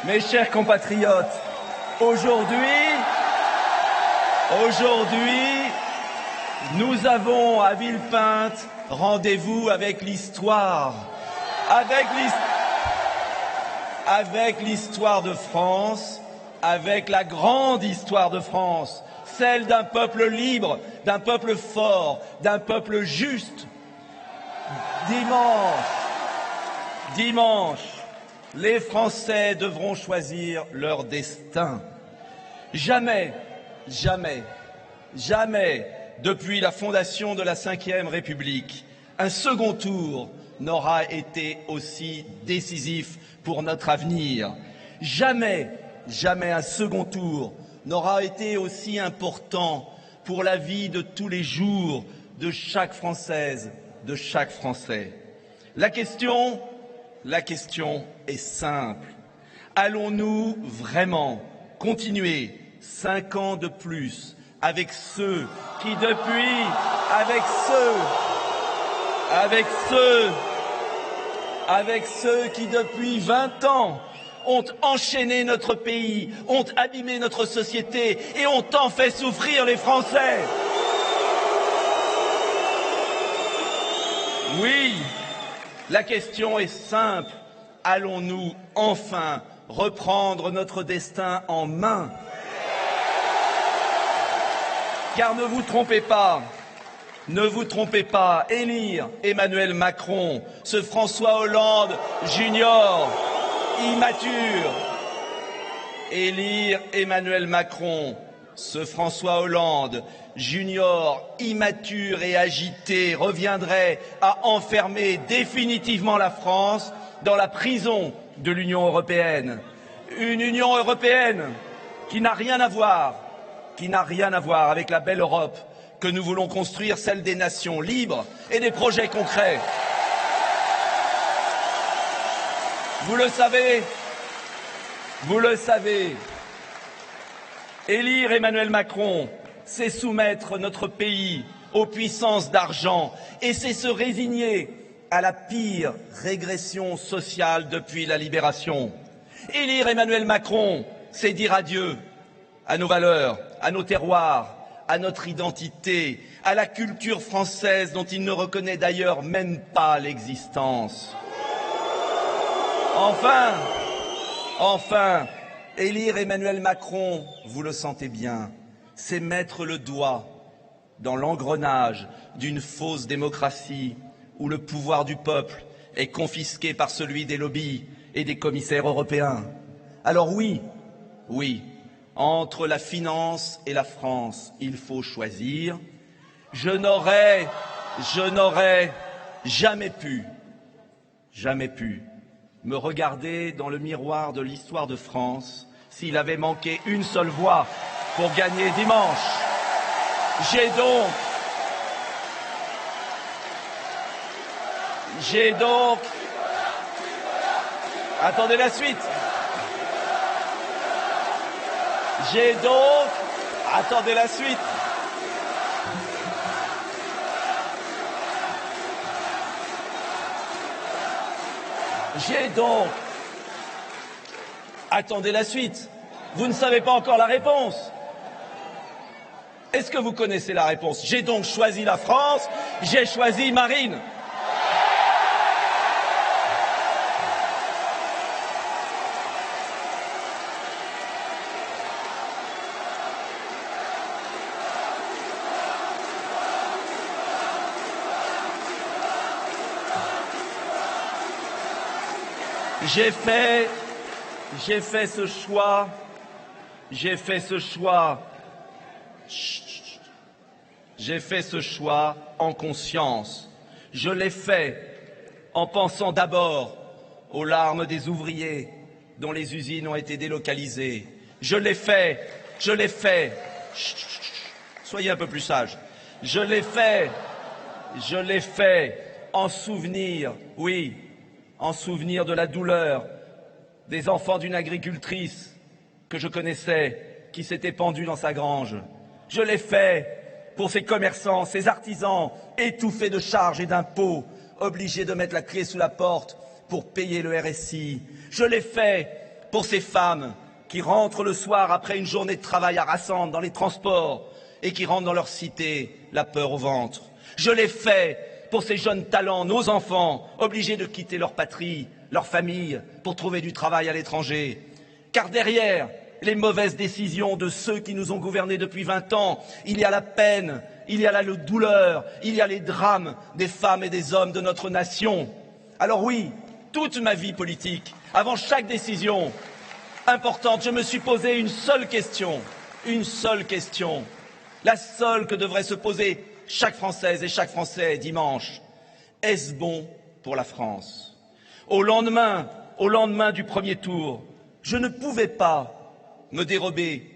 Mes chers compatriotes, aujourd'hui, nous avons à Villepinte rendez-vous avec l'histoire, avec l'histoire de France, avec la grande histoire de France, celle d'un peuple libre, d'un peuple fort, d'un peuple juste. Dimanche, les Français devront choisir leur destin. Jamais, depuis la fondation de la Ve République, un second tour n'aura été aussi décisif pour notre avenir. Jamais un second tour n'aura été aussi important pour la vie de tous les jours de chaque Française, de chaque Français. La question est simple. Allons-nous vraiment continuer 5 ans de plus avec ceux qui depuis 20 ans ont enchaîné notre pays, ont abîmé notre société et ont tant fait souffrir les Français? Oui, la question est simple. Allons-nous enfin reprendre notre destin en main? Car ne vous trompez pas, élire Emmanuel Macron, ce François Hollande junior, immature. Élire Emmanuel Macron, ce François Hollande junior, immature et agité, reviendrait à enfermer définitivement la France dans la prison de l'Union européenne. Une Union européenne qui n'a rien à voir avec la belle Europe que nous voulons construire, celle des nations libres et des projets concrets. Vous le savez, élire Emmanuel Macron, c'est soumettre notre pays aux puissances d'argent et c'est se résigner à la pire régression sociale depuis la libération. Élire Emmanuel Macron, c'est dire adieu à nos valeurs, à nos terroirs, à notre identité, à la culture française dont il ne reconnaît d'ailleurs même pas l'existence. Enfin, élire Emmanuel Macron, vous le sentez bien, c'est mettre le doigt dans l'engrenage d'une fausse démocratie où le pouvoir du peuple est confisqué par celui des lobbies et des commissaires européens. Alors oui, entre la finance et la France, il faut choisir. Je n'aurais jamais pu me regarder dans le miroir de l'histoire de France s'il avait manqué une seule voix pour gagner dimanche. J'ai donc... Attendez la suite. Attendez la suite. Attendez la suite. Vous ne savez pas encore la réponse. Est-ce que vous connaissez la réponse? J'ai donc choisi la France, j'ai choisi Marine. J'ai fait ce choix en conscience. Je l'ai fait en pensant d'abord aux larmes des ouvriers dont les usines ont été délocalisées. Je l'ai fait. Soyez un peu plus sage. Je l'ai fait en souvenir, en souvenir de la douleur des enfants d'une agricultrice que je connaissais, qui s'était pendue dans sa grange. Je l'ai fait pour ces commerçants, ces artisans, étouffés de charges et d'impôts, obligés de mettre la clé sous la porte pour payer le RSI. Je l'ai fait pour ces femmes qui rentrent le soir après une journée de travail harassante dans les transports et qui rentrent dans leur cité la peur au ventre. Je l'ai fait pour ces jeunes talents, nos enfants, obligés de quitter leur patrie, leur famille, pour trouver du travail à l'étranger. Car derrière les mauvaises décisions de ceux qui nous ont gouvernés depuis 20 ans, il y a la peine, il y a la douleur, il y a les drames des femmes et des hommes de notre nation. Alors oui, toute ma vie politique, avant chaque décision importante, je me suis posé une seule question, la seule que devrait se poser chaque Française et chaque Français dimanche. Est-ce bon pour la France? Au lendemain du premier tour, je ne pouvais pas me dérober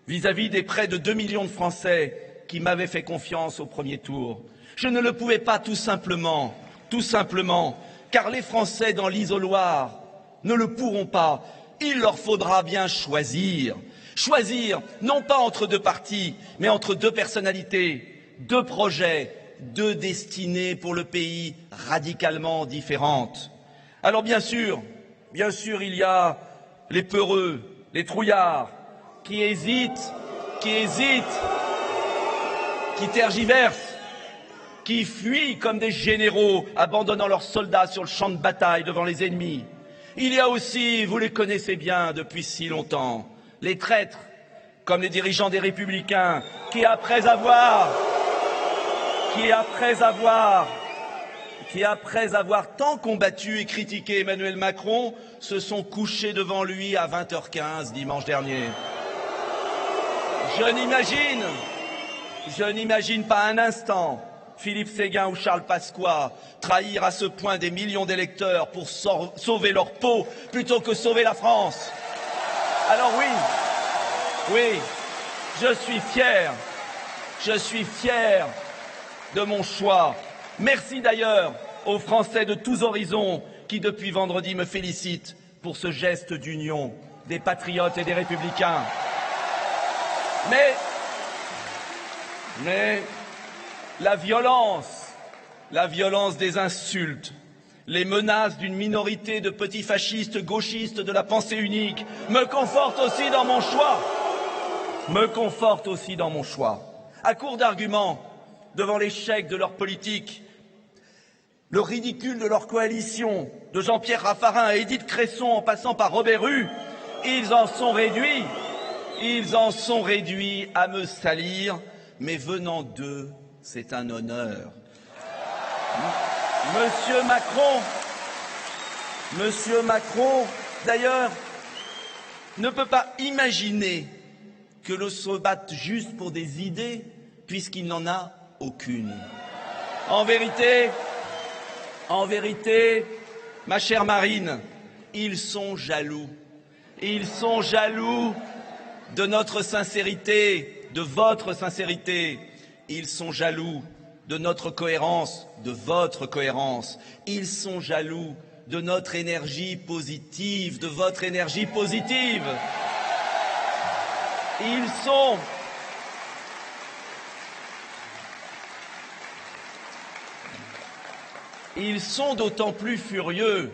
vis-à-vis des près de 2 millions de Français qui m'avaient fait confiance au premier tour. Je ne le pouvais pas tout simplement, car les Français dans l'isoloir ne le pourront pas. Il leur faudra bien choisir, non pas entre deux partis, mais entre deux personnalités, deux projets, deux destinées pour le pays radicalement différentes. Alors bien sûr, il y a les peureux, les trouillards, qui hésitent, qui tergiversent, qui fuient comme des généraux, abandonnant leurs soldats sur le champ de bataille devant les ennemis. Il y a aussi, vous les connaissez bien depuis si longtemps, les traîtres, comme les dirigeants des Républicains, qui après avoir tant combattu et critiqué Emmanuel Macron, se sont couchés devant lui à 20h15 dimanche dernier. Je n'imagine pas un instant Philippe Séguin ou Charles Pasqua trahir à ce point des millions d'électeurs pour sauver leur peau plutôt que sauver la France. Alors oui, je suis fier de mon choix. Merci d'ailleurs aux Français de tous horizons qui, depuis vendredi, me félicitent pour ce geste d'union des patriotes et des républicains. Mais la violence des insultes, les menaces d'une minorité de petits fascistes gauchistes de la pensée unique me confortent aussi dans mon choix. À court d'arguments, devant l'échec de leur politique, le ridicule de leur coalition, de Jean-Pierre Raffarin à Édith Cresson en passant par Robert Hue, ils en sont réduits à me salir, mais venant d'eux, c'est un honneur. Monsieur Macron, d'ailleurs, ne peut pas imaginer que l'on se batte juste pour des idées, puisqu'il n'en a aucune. En vérité, ma chère Marine, ils sont jaloux. Ils sont jaloux de notre sincérité, de votre sincérité. Ils sont jaloux de notre cohérence, de votre cohérence. Ils sont jaloux de notre énergie positive, de votre énergie positive. Ils sont d'autant plus furieux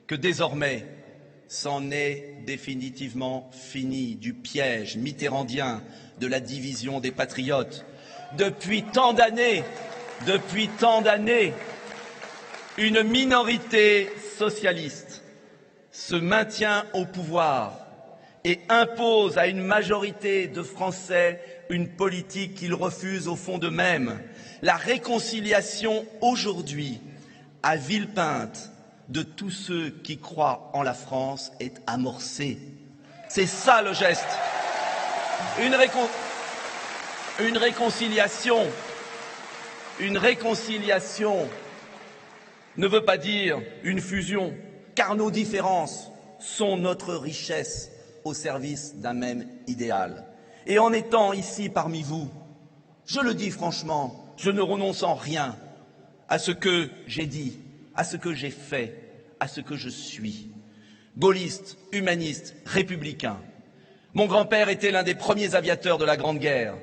que désormais, c'en est définitivement fini du piège mitterrandien de la division des patriotes. Depuis tant d'années, une minorité socialiste se maintient au pouvoir et impose à une majorité de Français une politique qu'ils refusent au fond d'eux-mêmes. La réconciliation aujourd'hui, à Villepinte, de tous ceux qui croient en la France est amorcée. C'est ça le geste. Une réconciliation ne veut pas dire une fusion, car nos différences sont notre richesse au service d'un même idéal. Et en étant ici parmi vous, je le dis franchement, je ne renonce en rien à ce que j'ai dit, à ce que j'ai fait, à ce que je suis. Gaulliste, humaniste, républicain. Mon grand-père était l'un des premiers aviateurs de la Grande Guerre.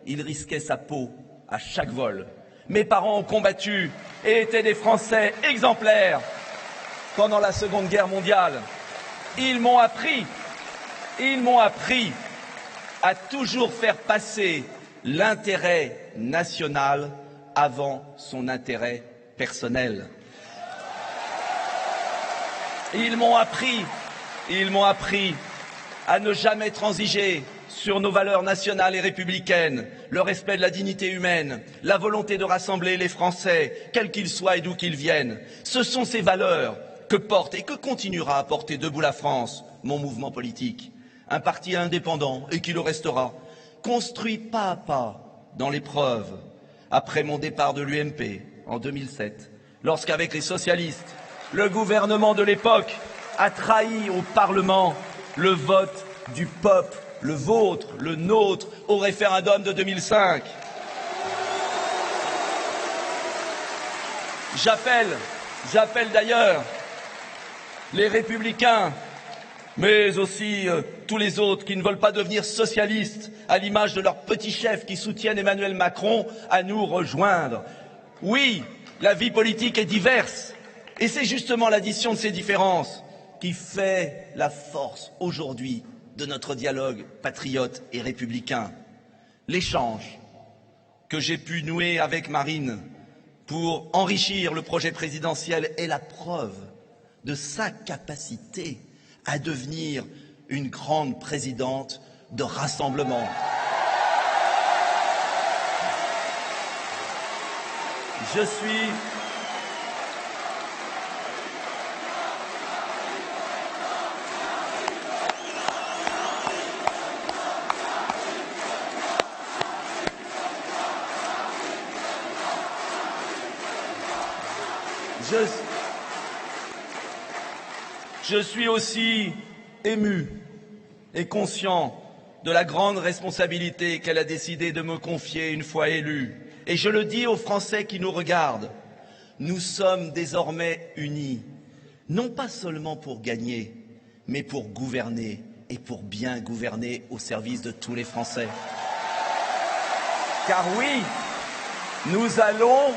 Il risquait sa peau à chaque vol. Mes parents ont combattu et étaient des Français exemplaires pendant la Seconde Guerre mondiale. Ils m'ont appris à toujours faire passer l'intérêt national avant son intérêt personnel. Ils m'ont appris à ne jamais transiger sur nos valeurs nationales et républicaines, le respect de la dignité humaine, la volonté de rassembler les Français, quels qu'ils soient et d'où qu'ils viennent. Ce sont ces valeurs que porte et que continuera à porter Debout la France, mon mouvement politique. Un parti indépendant, et qui le restera, construit pas à pas dans l'épreuve, après mon départ de l'UMP en 2007, lorsqu'avec les socialistes, le gouvernement de l'époque a trahi au Parlement le vote du peuple, le vôtre, le nôtre, au référendum de 2005. J'appelle d'ailleurs les Républicains, mais aussi tous les autres qui ne veulent pas devenir socialistes, à l'image de leurs petits chefs qui soutiennent Emmanuel Macron, à nous rejoindre. Oui, la vie politique est diverse, et c'est justement l'addition de ces différences qui fait la force aujourd'hui de notre dialogue patriote et républicain. L'échange que j'ai pu nouer avec Marine pour enrichir le projet présidentiel est la preuve de sa capacité à devenir une grande présidente de rassemblement. Je suis aussi ému et conscient de la grande responsabilité qu'elle a décidé de me confier une fois élue. Et je le dis aux Français qui nous regardent, nous sommes désormais unis, non pas seulement pour gagner, mais pour gouverner et pour bien gouverner au service de tous les Français. Car oui, nous allons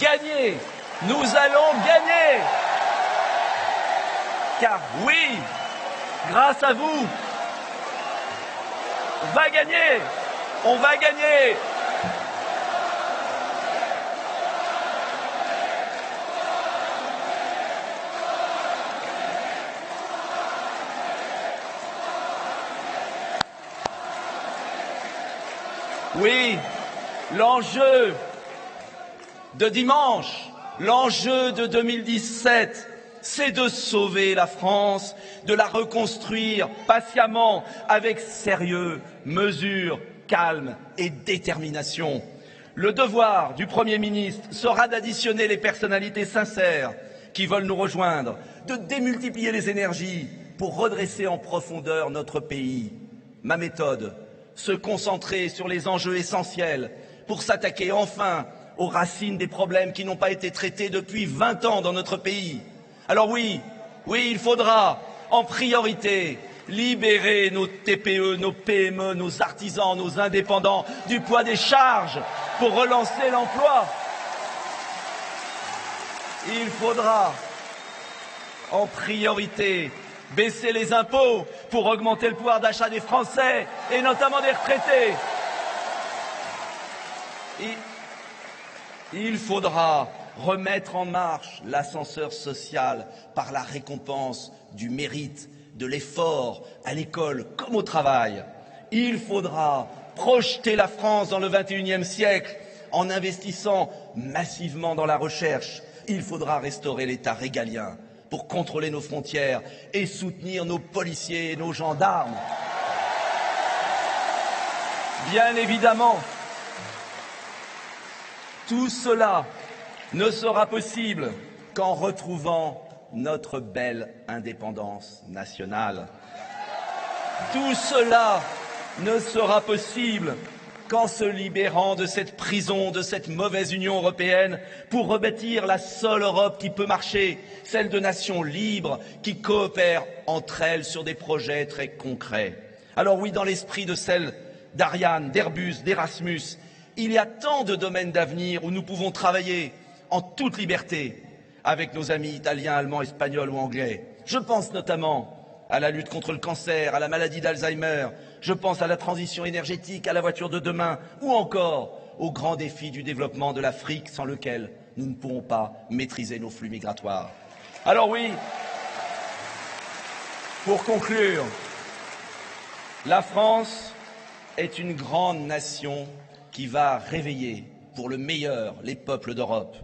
gagner. Nous allons gagner. Car oui, grâce à vous, on va gagner. On va gagner. Oui, l'enjeu de dimanche, l'enjeu de 2017, c'est de sauver la France, de la reconstruire patiemment, avec sérieux, mesure, calme et détermination. Le devoir du Premier ministre sera d'additionner les personnalités sincères qui veulent nous rejoindre, de démultiplier les énergies pour redresser en profondeur notre pays. Ma méthode, se concentrer sur les enjeux essentiels pour s'attaquer enfin aux racines des problèmes qui n'ont pas été traités depuis 20 ans dans notre pays. Alors oui, il faudra en priorité libérer nos TPE, nos PME, nos artisans, nos indépendants du poids des charges pour relancer l'emploi. Il faudra en priorité baisser les impôts pour augmenter le pouvoir d'achat des Français et notamment des retraités. Il faudra remettre en marche l'ascenseur social par la récompense du mérite, de l'effort à l'école comme au travail. Il faudra projeter la France dans le XXIe siècle en investissant massivement dans la recherche. Il faudra restaurer l'État régalien pour contrôler nos frontières et soutenir nos policiers et nos gendarmes. Bien évidemment, tout cela ne sera possible qu'en retrouvant notre belle indépendance nationale. Tout cela ne sera possible qu'en se libérant de cette prison, de cette mauvaise Union européenne, pour rebâtir la seule Europe qui peut marcher, celle de nations libres qui coopèrent entre elles sur des projets très concrets. Alors oui, dans l'esprit de celle d'Ariane, d'Airbus, d'Erasmus, Il y a tant de domaines d'avenir où nous pouvons travailler en toute liberté avec nos amis italiens, allemands, espagnols ou anglais. Je pense notamment à la lutte contre le cancer, à la maladie d'Alzheimer, je pense à la transition énergétique, à la voiture de demain, ou encore aux grands défis du développement de l'Afrique sans lequel nous ne pourrons pas maîtriser nos flux migratoires. Alors oui, pour conclure, la France est une grande nation qui va réveiller pour le meilleur les peuples d'Europe.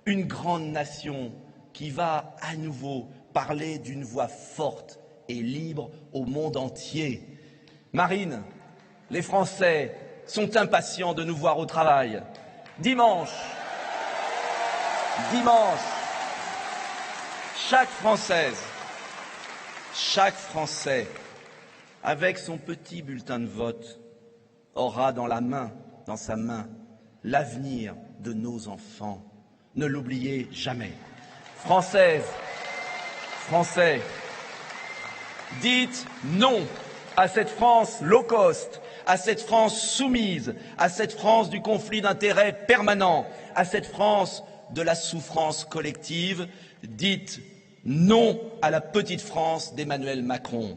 Une grande nation qui va à nouveau parler d'une voix forte et libre au monde entier. Marine, les Français sont impatients de nous voir au travail. Dimanche, chaque Française, chaque Français, avec son petit bulletin de vote, aura dans sa main, l'avenir de nos enfants. Ne l'oubliez jamais. Françaises, Français, dites non à cette France low cost, à cette France soumise, à cette France du conflit d'intérêts permanent, à cette France de la souffrance collective. Dites non à la petite France d'Emmanuel Macron.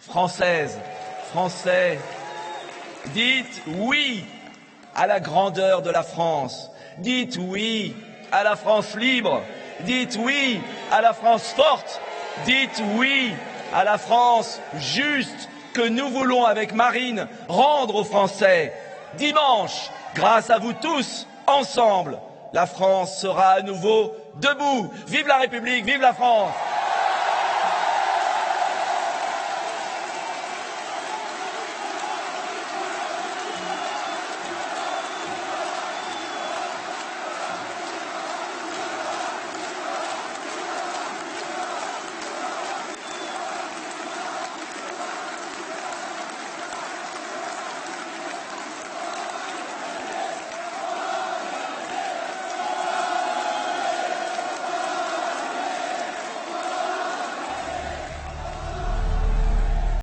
Françaises, Français, dites oui à la grandeur de la France. Dites oui à la France libre. Dites oui à la France forte. Dites oui à la France juste que nous voulons, avec Marine, rendre aux Français. Dimanche, grâce à vous tous, ensemble, la France sera à nouveau debout. Vive la République, vive la France!